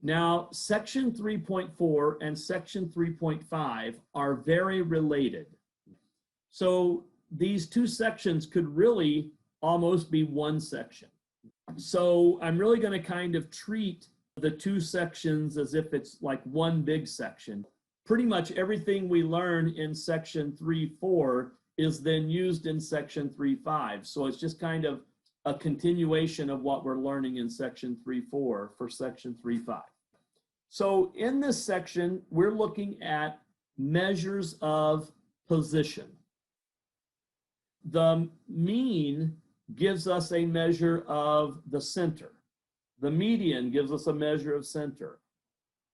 Now, section 3.4 and section 3.5 are very related. So these two sections could really almost be one section. So I'm really going to kind of treat the two sections as if it's like one big section. Pretty much everything we learn in section 3.4 is then used in section 3.5. So it's just kind of a continuation of what we're learning in section 3.4 for section 3.5. So in this section, we're looking at measures of position. The mean gives us a measure of the center. The median gives us a measure of center.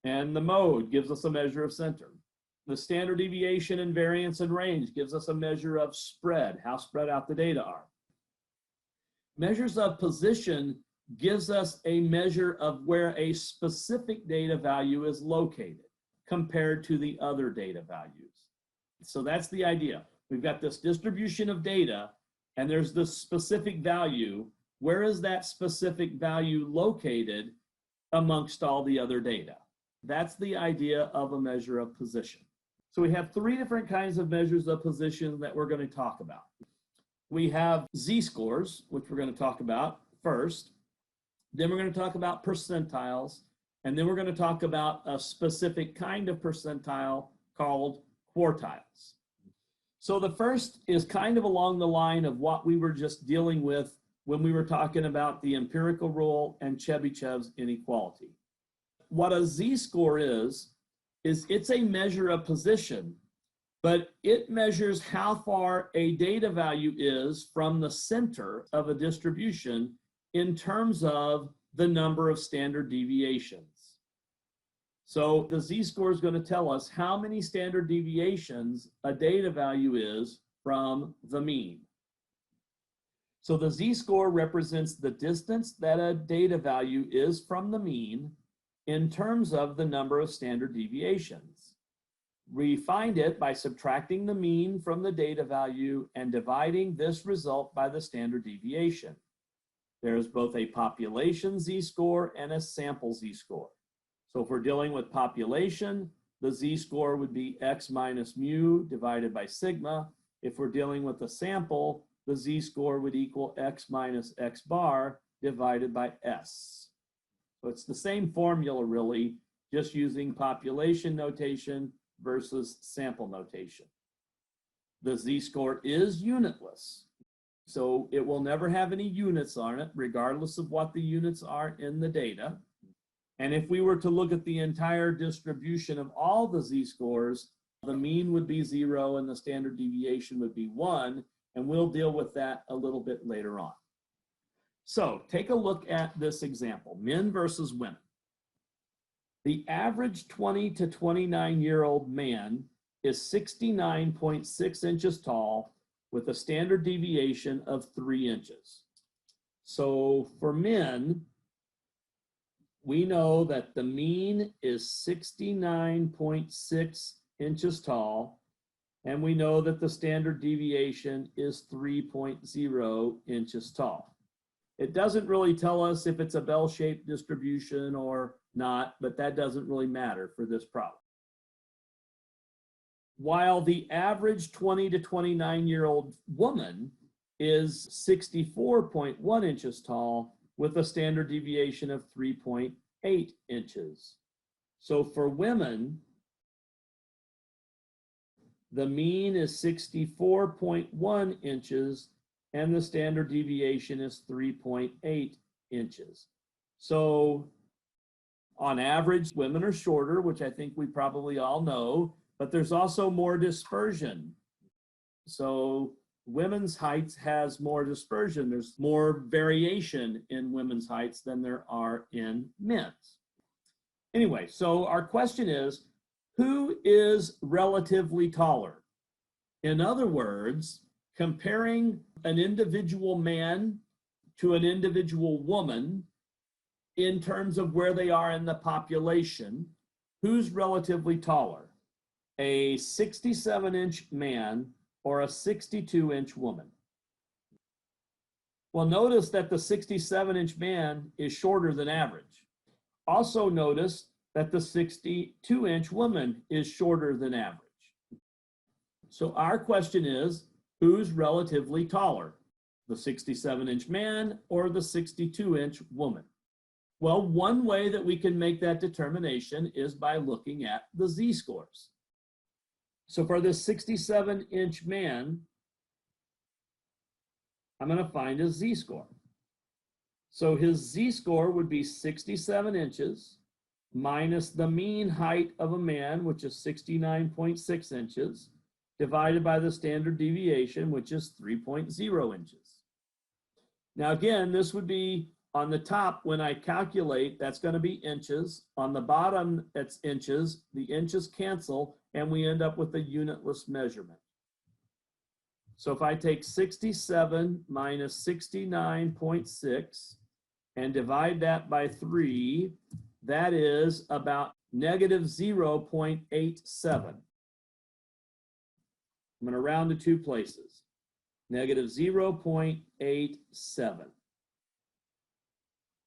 And the mode gives us a measure of center. The standard deviation and variance and range gives us a measure of spread, how spread out the data are. Measures of position gives us a measure of where a specific data value is located compared to the other data values. So that's the idea. We've got this distribution of data, and there's this specific value. Where is that specific value located amongst all the other data? That's the idea of a measure of position. So we have three different kinds of measures of position that we're going to talk about. We have z-scores, which we're going to talk about first. Then we're going to talk about percentiles, and then we're going to talk about a specific kind of percentile called quartiles. So the first is kind of along the line of what we were just dealing with when we were talking about the empirical rule and Chebyshev's inequality. What a z-score is it's a measure of position, but it measures how far a data value is from the center of a distribution in terms of the number of standard deviations. So the z-score is going to tell us how many standard deviations a data value is from the mean. So the z-score represents the distance that a data value is from the mean in terms of the number of standard deviations. We find it by subtracting the mean from the data value and dividing this result by the standard deviation. There's both a population z-score and a sample z-score. So if we're dealing with population, the z-score would be x minus mu divided by sigma. If we're dealing with a sample, the z-score would equal x minus x bar divided by s. So it's the same formula really, just using population notation versus sample notation. The z-score is unitless. So it will never have any units on it, regardless of what the units are in the data. And if we were to look at the entire distribution of all the z-scores, the mean would be 0 and the standard deviation would be 1, and we'll deal with that a little bit later on. So take a look at this example, men versus women. The average 20 to 29-year-old man is 69.6 inches tall with a standard deviation of 3 inches. So for men, we know that the mean is 69.6 inches tall, and we know that the standard deviation is 3.0 inches tall. It doesn't really tell us if it's a bell-shaped distribution or not, but that doesn't really matter for this problem. While the average 20 to 29-year-old woman is 64.1 inches tall with a standard deviation of 3.8 inches. So for women, the mean is 64.1 inches and the standard deviation is 3.8 inches. So on average, women are shorter, which I think we probably all know, but there's also more dispersion. So women's heights has more dispersion. There's more variation in women's heights than there are in men's. Anyway, so our question is, who is relatively taller? In other words, comparing an individual man to an individual woman in terms of where they are in the population, who's relatively taller? A 67-inch man or a 62-inch woman? Well, notice that the 67-inch man is shorter than average. Also notice that the 62-inch woman is shorter than average. So our question is, who's relatively taller, the 67-inch man or the 62-inch woman? Well, one way that we can make that determination is by looking at the z-scores. So for this 67-inch man, I'm going to find his z-score. So his z-score would be 67 inches minus the mean height of a man, which is 69.6 inches, divided by the standard deviation, which is 3.0 inches. Now again, this would be on the top when I calculate, that's going to be inches. On the bottom, that's inches. The inches cancel, and we end up with a unitless measurement. So if I take 67 minus 69.6 and divide that by 3, that is about negative 0.87. I'm going to round to 2 places. Negative 0.87.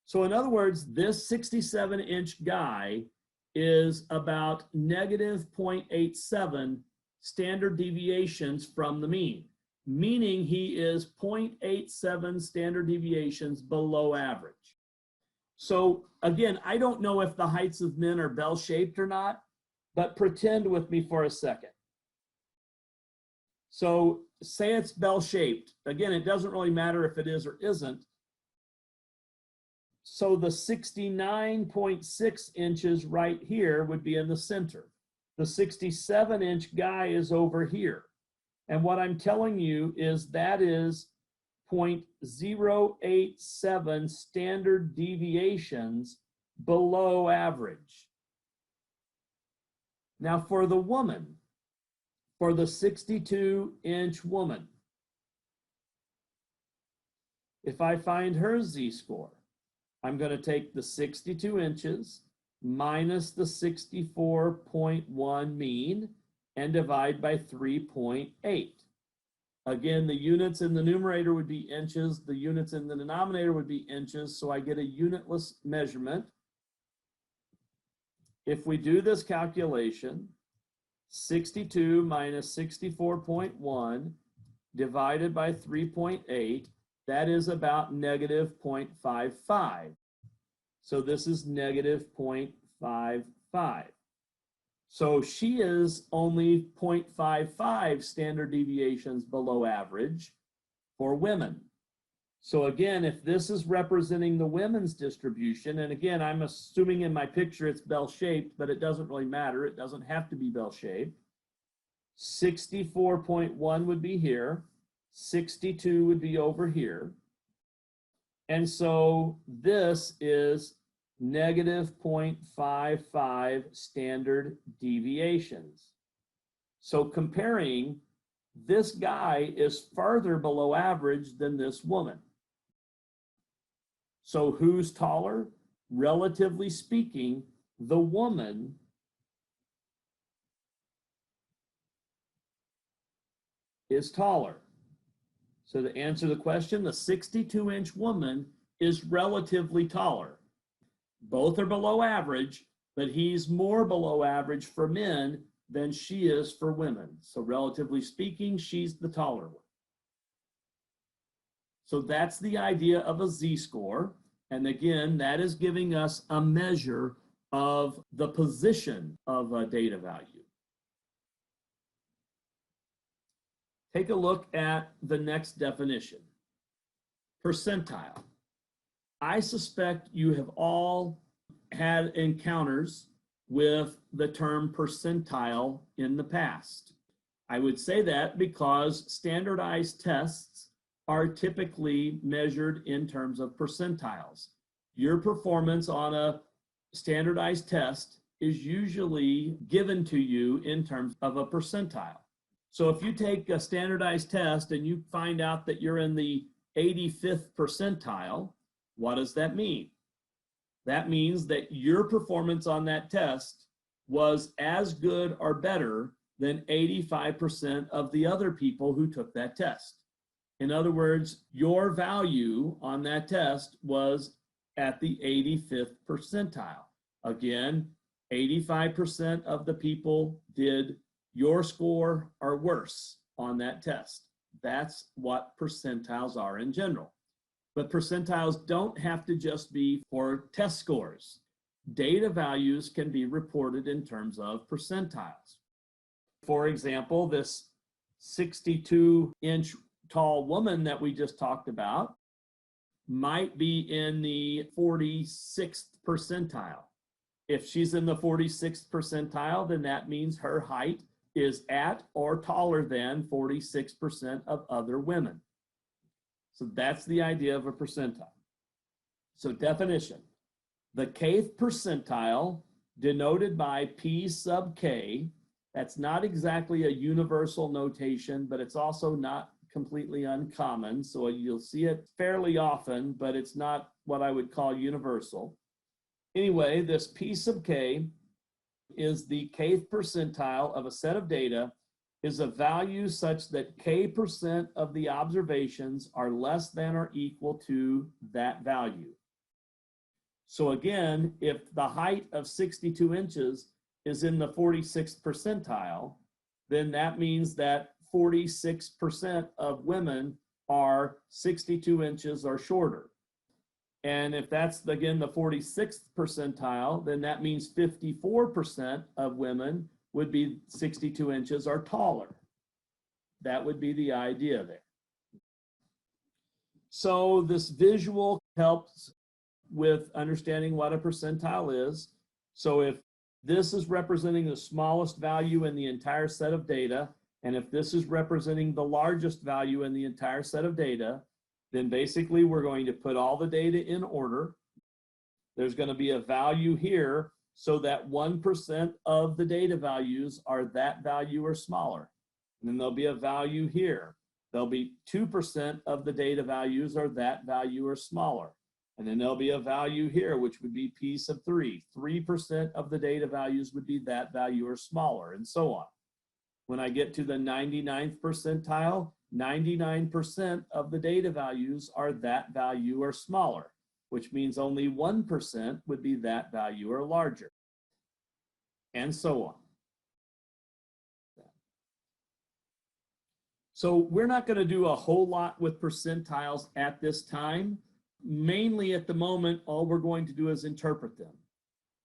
So in other words, this 67-inch guy is about negative 0.87 standard deviations from the mean, meaning he is 0.87 standard deviations below average. So again, I don't know if the heights of men are bell-shaped or not, but pretend with me for a second. So say it's bell-shaped. Again, it doesn't really matter if it is or isn't. So the 69.6 inches right here would be in the center. The 67-inch guy is over here. And what I'm telling you is that is 0.087 standard deviations below average. Now for the woman, for the 62-inch woman, if I find her z-score, I'm going to take the 62 inches minus the 64.1 mean and divide by 3.8. Again, the units in the numerator would be inches, the units in the denominator would be inches, so I get a unitless measurement. If we do this calculation, 62 minus 64.1 divided by 3.8, that is about negative 0.55. So this is negative 0.55. So she is only 0.55 standard deviations below average for women. So again, if this is representing the women's distribution, and again, I'm assuming in my picture it's bell-shaped, but it doesn't really matter. It doesn't have to be bell-shaped. 64.1 would be here. 62 would be over here. And so this is negative 0.55 standard deviations. So comparing, this guy is farther below average than this woman. So who's taller? Relatively speaking, the woman is taller. So to answer the question, the 62-inch woman is relatively taller. Both are below average, but he's more below average for men than she is for women. So relatively speaking, she's the taller one. So that's the idea of a z-score. And again, that is giving us a measure of the position of a data value. Take a look at the next definition, percentile. I suspect you have all had encounters with the term percentile in the past. I would say that because standardized tests are typically measured in terms of percentiles. Your performance on a standardized test is usually given to you in terms of a percentile. So if you take a standardized test and you find out that you're in the 85th percentile, what does that mean? That means that your performance on that test was as good or better than 85% of the other people who took that test. In other words, your value on that test was at the 85th percentile. Again, 85% of the people did your score or worse on that test. That's what percentiles are in general. But percentiles don't have to just be for test scores. Data values can be reported in terms of percentiles. For example, this 62-inch tall woman that we just talked about might be in the 46th percentile. If she's in the 46th percentile, then that means her height is at or taller than 46% of other women. So that's the idea of a percentile. So definition, the kth percentile denoted by P sub k, that's not exactly a universal notation, but it's also not completely uncommon. So you'll see it fairly often, but it's not what I would call universal. Anyway, this P sub k is the kth percentile of a set of data, is a value such that k% of the observations are less than or equal to that value. So again, if the height of 62 inches is in the 46th percentile, then that means that 46% of women are 62 inches or shorter. And if that's, again, the 46th percentile, then that means 54% of women would be 62 inches or taller. That would be the idea there. So this visual helps with understanding what a percentile is. So if this is representing the smallest value in the entire set of data, and if this is representing the largest value in the entire set of data, then basically we're going to put all the data in order. There's going to be a value here so that 1% of the data values are that value or smaller. And then there'll be a value here. There'll be 2% of the data values are that value or smaller. And then there'll be a value here, which would be P sub 3. 3% of the data values would be that value or smaller, and so on. When I get to the 99th percentile, 99% of the data values are that value or smaller, which means only 1% would be that value or larger, and so on. So we're not going to do a whole lot with percentiles at this time. Mainly at the moment, all we're going to do is interpret them.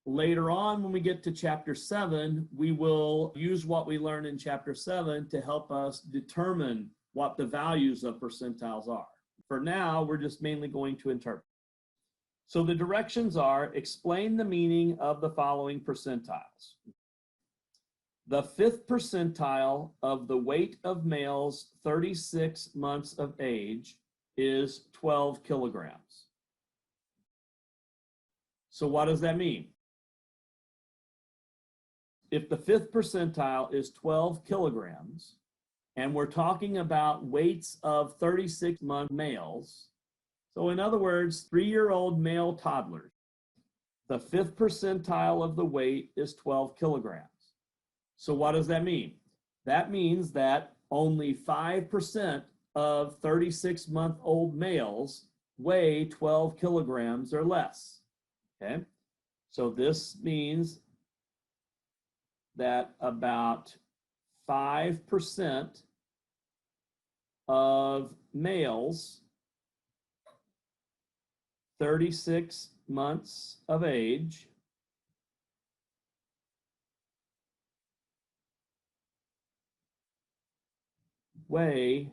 Later on, when we get to chapter 7, we will use what we learned in chapter 7 to help us determine what the values of percentiles are. For now, we're just mainly going to interpret. So the directions are: explain the meaning of the following percentiles. The 5th percentile of the weight of males 36 months of age is 12 kilograms. So what does that mean? If the 5th percentile is 12 kilograms, and we're talking about weights of 36-month males, so in other words, 3-year-old male toddlers, the 5th percentile of the weight is 12 kilograms. So what does that mean? That means that only 5% of 36-month-old males weigh 12 kilograms or less. Okay, so this means that about 5% of males 36 months of age weigh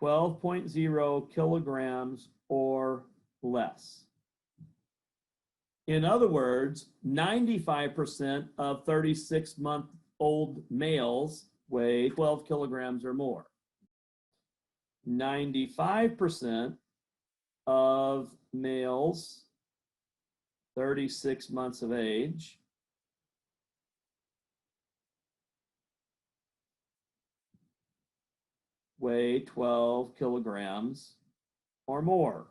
12.0 kilograms or less. In other words, 95% of 36-month-old males weigh 12 kilograms or more. 95% of males 36 months of age weigh 12 kilograms or more.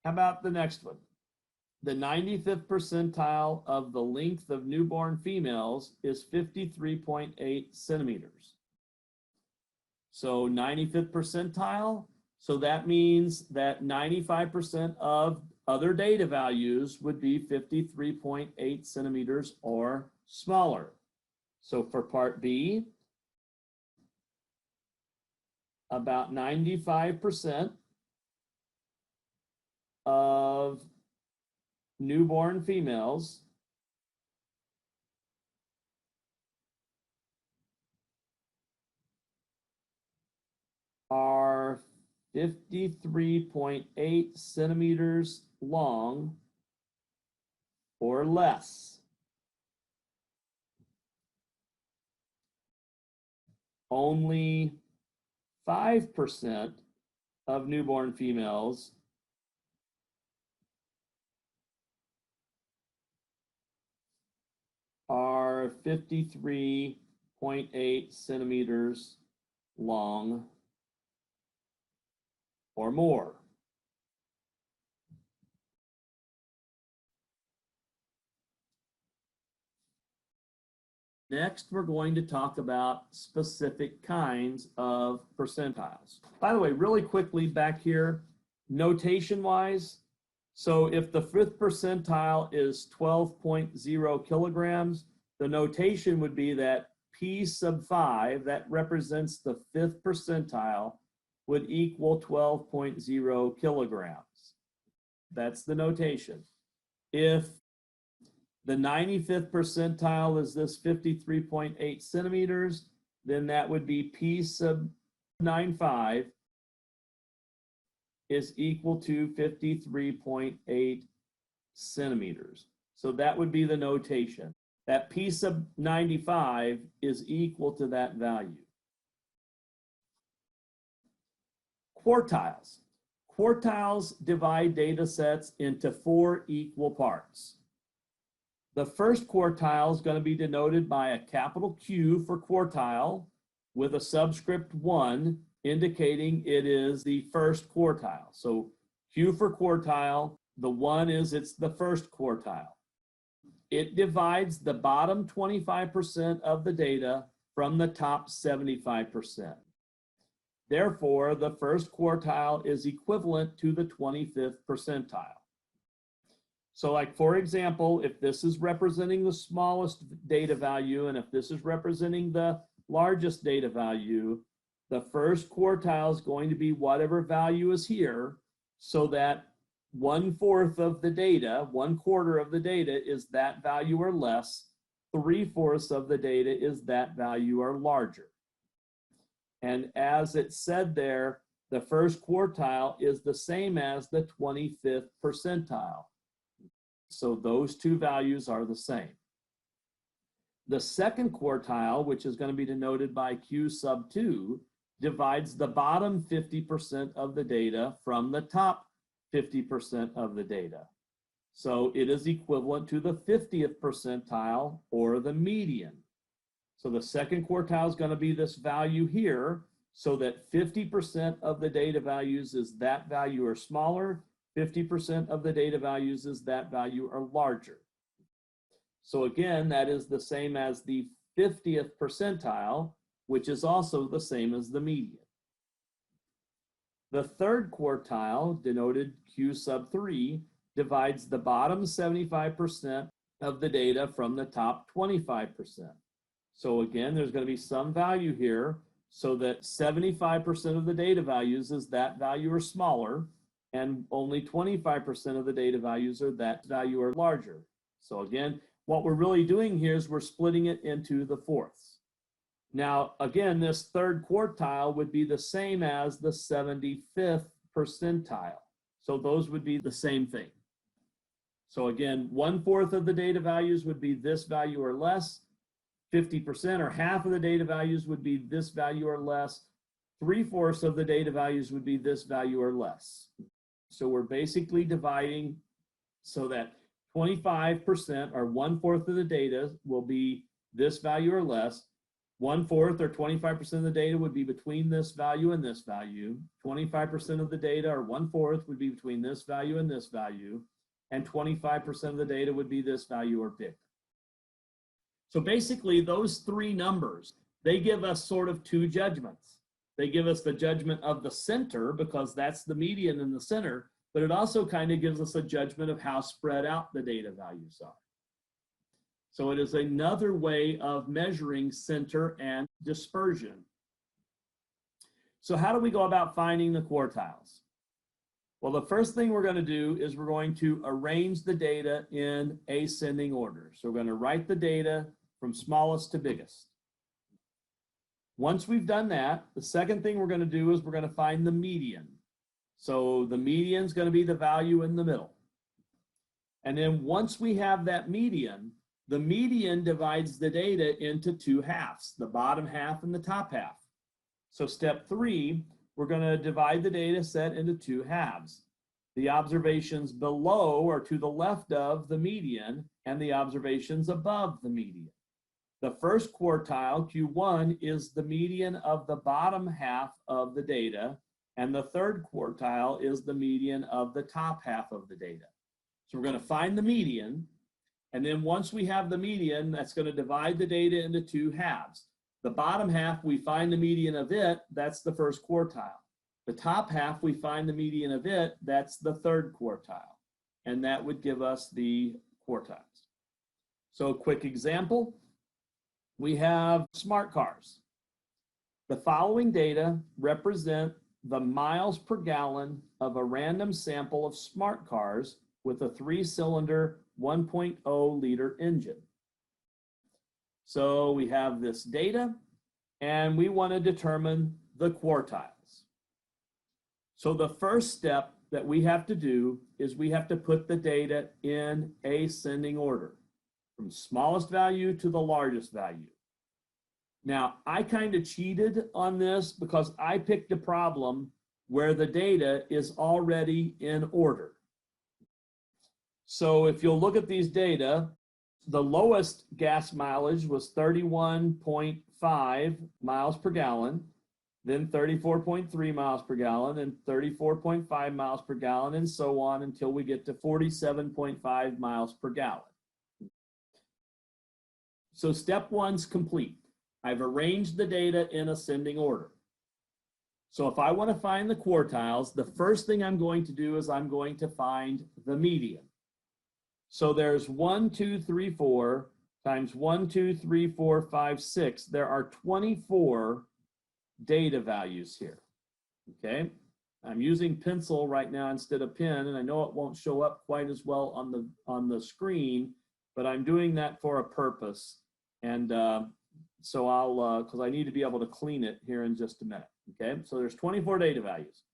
How about the next one? The 95th percentile of the length of newborn females is 53.8 centimeters. So 95th percentile, So that means that 95% of other data values would be 53.8 centimeters or smaller. So for part B, about 95% of newborn females are 53.8 centimeters long or less. Only 5% of newborn females are 53.8 centimeters long or more. Next, we're going to talk about specific kinds of percentiles. By the way, really quickly back here, notation-wise, so if the fifth percentile is 12.0 kilograms, the notation would be that P sub 5, that represents the fifth percentile, would equal 12.0 kilograms. That's the notation. If the 95th percentile is this 53.8 centimeters, then that would be P sub 95 is equal to 53.8 centimeters. So that would be the notation. That P sub 95 is equal to that value. Quartiles. Quartiles divide data sets into 4 equal parts. The first quartile is going to be denoted by a capital Q for quartile with a subscript 1 indicating it is the first quartile. So Q for quartile, the 1 is it's the first quartile. It divides the bottom 25% of the data from the top 75%. Therefore, the first quartile is equivalent to the 25th percentile. So like, for example, if this is representing the smallest data value and if this is representing the largest data value, the first quartile is going to be whatever value is here, so that 1/4 of the data, 1/4 of the data is that value or less, 3/4 of the data is that value or larger. And as it said there, the first quartile is the same as the 25th percentile. So those two values are the same. The second quartile, which is going to be denoted by Q sub 2, divides the bottom 50% of the data from the top 50% of the data. So it is equivalent to the 50th percentile or the median. So the second quartile is going to be this value here, so that 50% of the data values is that value or smaller, 50% of the data values is that value or larger. So again, that is the same as the 50th percentile, which is also the same as the median. The third quartile, denoted Q sub 3, divides the bottom 75% of the data from the top 25%. So again, there's going to be some value here, so that 75% of the data values is that value or smaller, and only 25% of the data values are that value or larger. So again, what we're really doing here is we're splitting it into the fourths. Now, again, this third quartile would be the same as the 75th percentile. So those would be the same thing. So again, 1/4 of the data values would be this value or less. 50% or half of the data values would be this value or less. 3/4 of the data values would be this value or less. So we're basically dividing so that 25% or 1/4 of the data will be this value or less. 1/4 or 25% of the data would be between this value and this value. 25% of the data or 1/4 would be between this value and this value. And 25% of the data would be this value or bigger. So basically those three numbers, they give us sort of two judgments. They give us the judgment of the center because that's the median in the center, but it also kind of gives us a judgment of how spread out the data values are. So it is another way of measuring center and dispersion. So how do we go about finding the quartiles? Well, the first thing we're going to do is we're going to arrange the data in ascending order. So we're going to write the data from smallest to biggest. Once we've done that, the second thing we're going to do is we're going to find the median. So the median is going to be the value in the middle. And then once we have that median, the median divides the data into two halves, the bottom half and the top half. So step 3, we're going to divide the data set into two halves. The observations below or to the left of the median and the observations above the median. The first quartile, Q1, is the median of the bottom half of the data, and the third quartile is the median of the top half of the data. So we're going to find the median, and then once we have the median, that's going to divide the data into two halves. The bottom half, we find the median of it, that's the first quartile. The top half, we find the median of it, that's the third quartile. And that would give us the quartiles. So a quick example, we have smart cars. The following data represent the miles per gallon of a random sample of smart cars with a 3-cylinder 1.0 liter engine. So we have this data and we want to determine the quartiles. So the first step that we have to do is we have to put the data in ascending order from smallest value to the largest value. Now, I kind of cheated on this because I picked a problem where the data is already in order. So if you'll look at these data, the lowest gas mileage was 31.5 miles per gallon, then 34.3 miles per gallon, and 34.5 miles per gallon, and so on until we get to 47.5 miles per gallon. So step 1's complete. I've arranged the data in ascending order. So if I want to find the quartiles, the first thing I'm going to do is I'm going to find the median. So there's 1, 2, 3, 4 times 1, 2, 3, 4, 5, 6. There are 24 data values here. Okay, I'm using pencil right now instead of pen, and I know it won't show up quite as well on the screen, but I'm doing that for a purpose. And so I'll, because I need to be able to clean it here in just a minute. Okay, so there's 24 data values.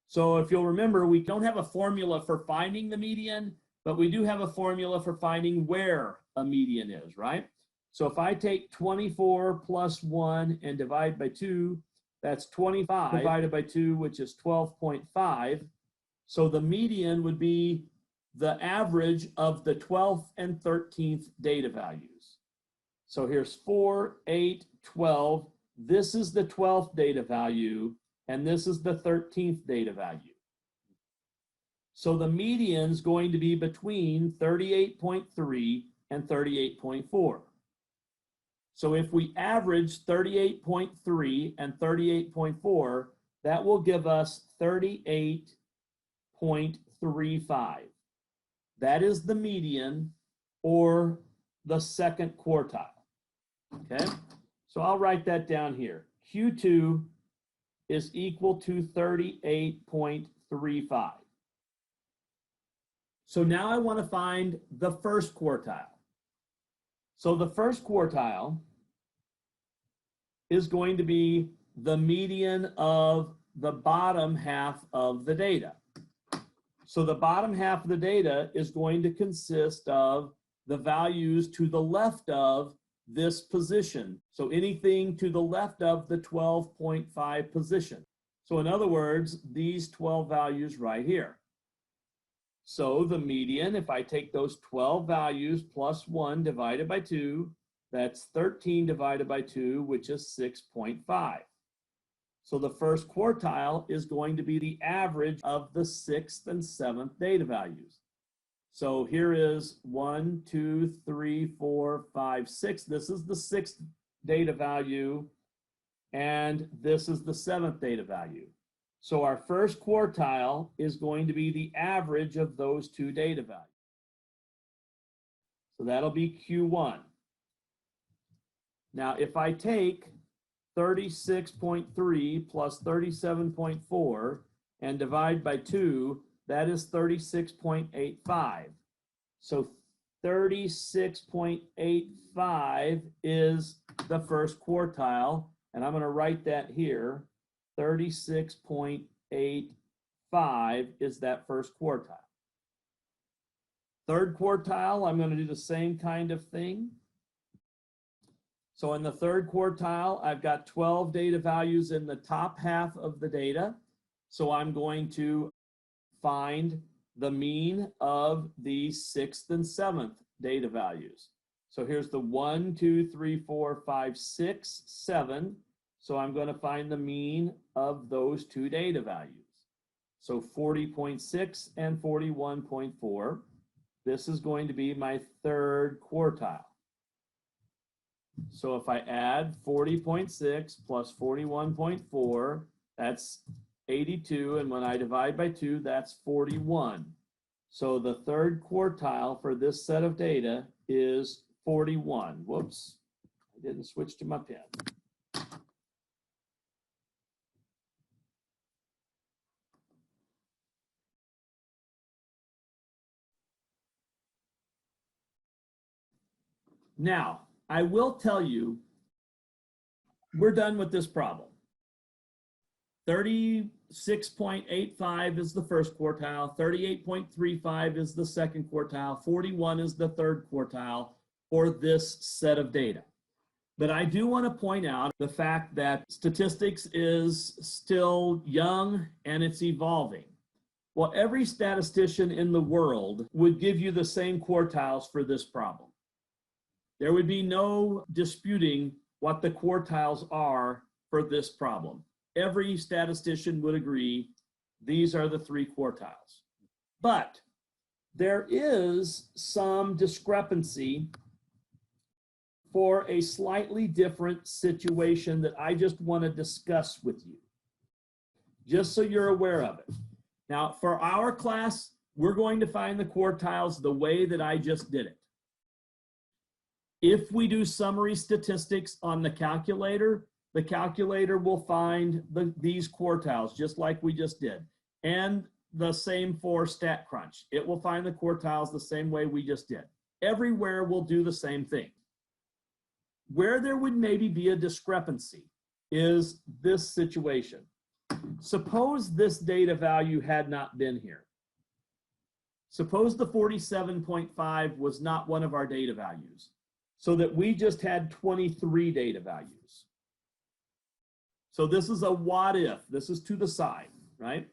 So if you'll remember, we don't have a formula for finding the median, but we do have a formula for finding where a median is, right? So if I take 24 plus 1 and divide by 2, that's 25 divided by 2, which is 12.5. So the median would be the average of the 12th and 13th data values. So here's 4, 8, 12. This is the 12th data value, and this is the 13th data value. So the median is going to be between 38.3 and 38.4. So if we average 38.3 and 38.4, that will give us 38.35. That is the median or the second quartile. Okay, so I'll write that down here. Q2 is equal to 38.35. So now I want to find the first quartile. So the first quartile is going to be the median of the bottom half of the data. So the bottom half of the data is going to consist of the values to the left of this position. So anything to the left of the 12.5 position. So in other words, these 12 values right here. So the median, if I take those 12 values plus 1 divided by 2, that's 13 divided by 2, which is 6.5. So the first quartile is going to be the average of the 6th and 7th data values. So here is 1, 2, 3, 4, 5, 6. This is the 6th data value. and this is the 7th data value. So our first quartile is going to be the average of those two data values. So that'll be Q1. Now, if I take 36.3 plus 37.4 and divide by 2, that is 36.85. So 36.85 is the first quartile, and I'm going to write that here. 36.85 is that first quartile. Third quartile, I'm going to do the same kind of thing. So in the third quartile, I've got 12 data values in the top half of the data. So I'm going to find the mean of the 6th and 7th data values. So here's the 1, 2, 3, 4, 5, 6, 7. So I'm going to find the mean of those two data values. So 40.6 and 41.4. This is going to be my third quartile. So if I add 40.6 plus 41.4, that's 82, and when I divide by 2, that's 41. So the third quartile for this set of data is 41. Whoops, I didn't switch to my pen. Now, I will tell you, we're done with this problem. 36.85 is the first quartile, 38.35 is the second quartile, 41 is the third quartile for this set of data. But I do want to point out the fact that statistics is still young and it's evolving. Well, every statistician in the world would give you the same quartiles for this problem. There would be no disputing what the quartiles are for this problem. Every statistician would agree these are the 3 quartiles. But there is some discrepancy for a slightly different situation that I just want to discuss with you, just so you're aware of it. Now, for our class, we're going to find the quartiles the way that I just did it. If we do summary statistics on the calculator will find these quartiles just like we just did. And the same for StatCrunch. It will find the quartiles the same way we just did. Everywhere we'll do the same thing. Where there would maybe be a discrepancy is this situation. Suppose this data value had not been here. Suppose the 47.5 was not one of our data values, so that we just had 23 data values. So this is a what if, this is to the side, right?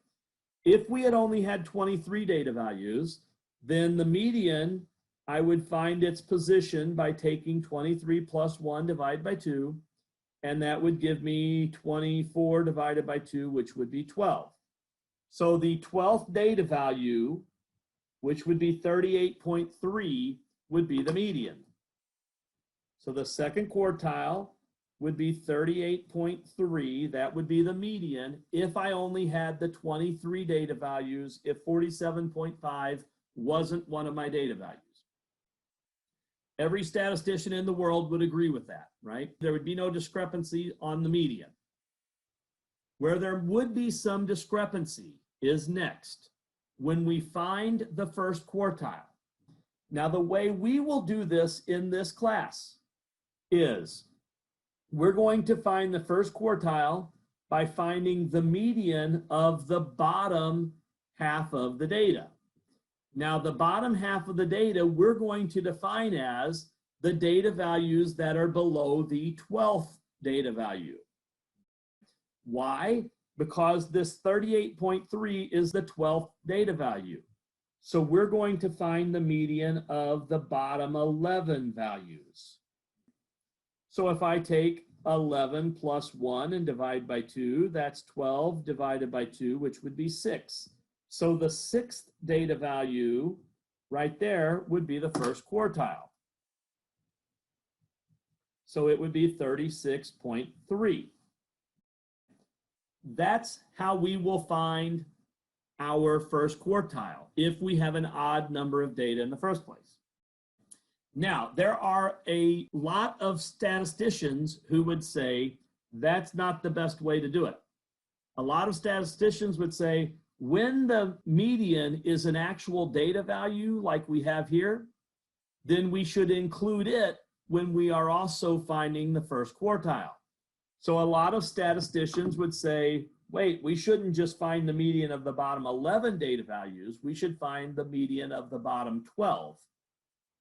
If we had only had 23 data values, then the median, I would find its position by taking 23 plus 1 divided by 2, and that would give me 24 divided by 2, which would be 12. So the 12th data value, which would be 38.3, would be the median. So the second quartile would be 38.3. That would be the median if I only had the 23 data values, if 47.5 wasn't one of my data values. Every statistician in the world would agree with that, right? There would be no discrepancy on the median. Where there would be some discrepancy is next, when we find the first quartile. Now, the way we will do this in this class is we're going to find the first quartile by finding the median of the bottom half of the data. Now, the bottom half of the data we're going to define as the data values that are below the 12th data value. Why? Because this 38.3 is the 12th data value. So we're going to find the median of the bottom 11 values. So if I take 11 plus 1 and divide by 2, that's 12 divided by 2, which would be 6. So the 6th data value right there would be the first quartile. So it would be 36.3. that's how we will find our first quartile if we have an odd number of data in the first place. Now, there are a lot of statisticians who would say that's not the best way to do it. A lot of statisticians would say when the median is an actual data value like we have here, then we should include it when we are also finding the first quartile. So a lot of statisticians would say, wait, we shouldn't just find the median of the bottom 11 data values, we should find the median of the bottom 12.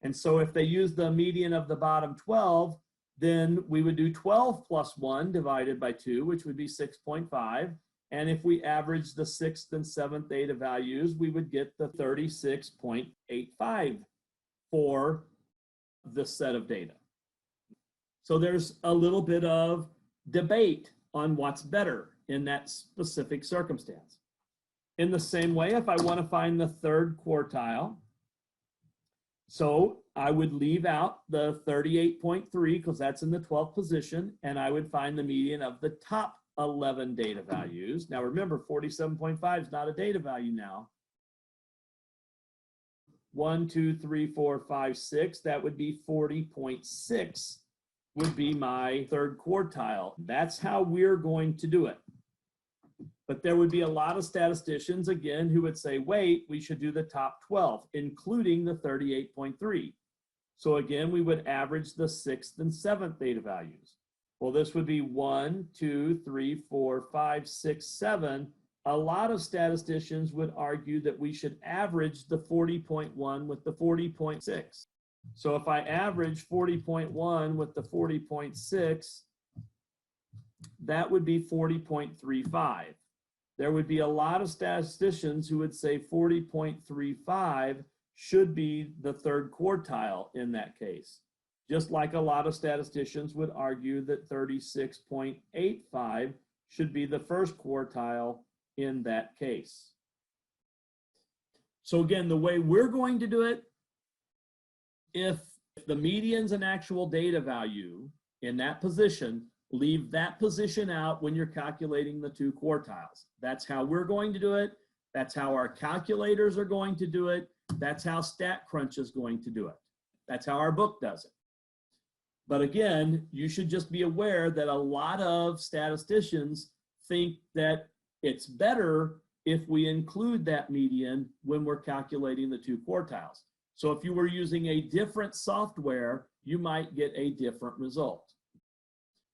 And so if they use the median of the bottom 12, then we would do 12 plus 1 divided by 2, which would be 6.5. And if we average the 6th and 7th data values, we would get the 36.85 for the set of data. So there's a little bit of debate on what's better in that specific circumstance. In the same way, if I want to find the third quartile, so I would leave out the 38.3 because that's in the 12th position, and I would find the median of the top 11 data values. Now remember, 47.5 is not a data value now. 1, 2, 3, 4, 5, 6, that would be 40.6 would be my third quartile. That's how we're going to do it. But there would be a lot of statisticians, again, who would say, wait, we should do the top 12, including the 38.3. So again, we would average the 6th and 7th data values. Well, this would be 1, 2, 3, 4, 5, 6, 7. A lot of statisticians would argue that we should average the 40.1 with the 40.6. So if I average 40.1 with the 40.6, that would be 40.35. There would be a lot of statisticians who would say 40.35 should be the third quartile in that case. Just like a lot of statisticians would argue that 36.85 should be the first quartile in that case. So again, the way we're going to do it, if the median's an actual data value in that position, leave that position out when you're calculating the two quartiles. That's how we're going to do it. That's how our calculators are going to do it. That's how StatCrunch is going to do it. That's how our book does it. But again, you should just be aware that a lot of statisticians think that it's better if we include that median when we're calculating the two quartiles. So if you were using a different software, you might get a different result.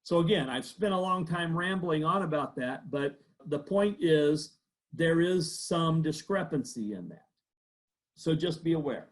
So again, I've spent a long time rambling on about that, but the point is there is some discrepancy in that. So just be aware.